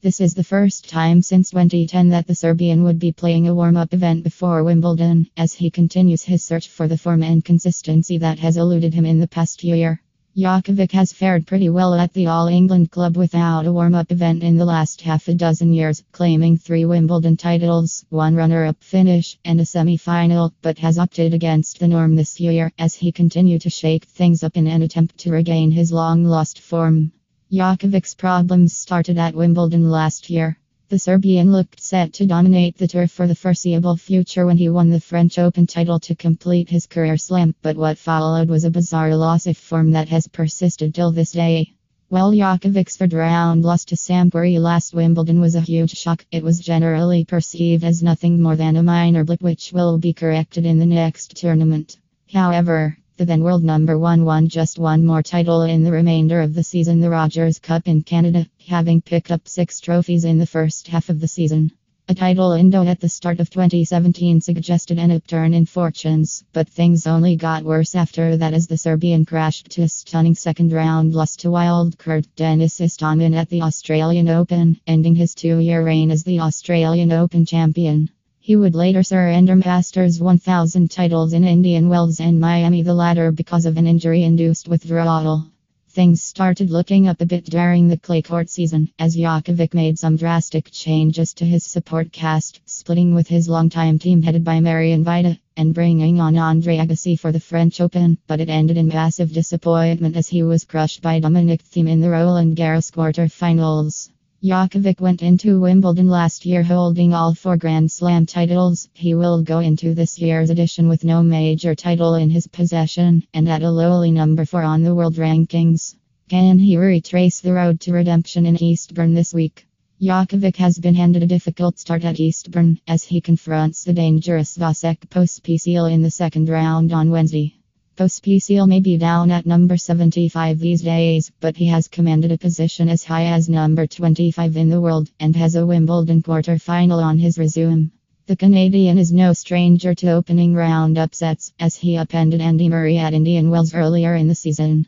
This is the first time since 2010 that the Serbian would be playing a warm-up event before Wimbledon, as he continues his search for the form and consistency that has eluded him in the past year. Djokovic has fared pretty well at the All England club without a warm-up event in the last half a dozen years, claiming 3 Wimbledon titles, 1 runner-up finish, and a semi-final, but has opted against the norm this year as he continued to shake things up in an attempt to regain his long-lost form. Djokovic's problems started at Wimbledon last year. The Serbian looked set to dominate the tour for the foreseeable future when he won the French Open title to complete his career slam, but what followed was a bizarre loss of form that has persisted till this day. While Djokovic's third-round loss to Sampdoria last Wimbledon was a huge shock, it was generally perceived as nothing more than a minor blip which will be corrected in the next tournament. However, the then world number 1 won just one more title in the remainder of the season, the Rogers Cup in Canada, having picked up 6 trophies in the first half of the season. A title window at the start of 2017 suggested an upturn in fortunes, but things only got worse after that as the Serbian crashed to a stunning second-round loss to wildcard Denis Istomin at the Australian Open, ending his 2-year reign as the Australian Open champion. He would later surrender Masters 1000 titles in Indian Wells and Miami, the latter because of an injury-induced withdrawal. Things started looking up a bit during the clay court season, as Djokovic made some drastic changes to his support cast, splitting with his longtime team headed by Marian Vida, and bringing on Andre Agassi for the French Open, but it ended in massive disappointment as he was crushed by Dominic Thiem in the Roland Garros quarter-finals. Djokovic went into Wimbledon last year holding all 4 Grand Slam titles. He will go into this year's edition with no major title in his possession, and at a lowly number 4 on the world rankings. Can he retrace the road to redemption in Eastbourne this week? Djokovic has been handed a difficult start at Eastbourne, as he confronts the dangerous Vasek Pospisil in the second round on Wednesday. Pospisil may be down at number 75 these days, but he has commanded a position as high as number 25 in the world, and has a Wimbledon quarter-final on his resume. The Canadian is no stranger to opening round upsets, as he upended Andy Murray at Indian Wells earlier in the season.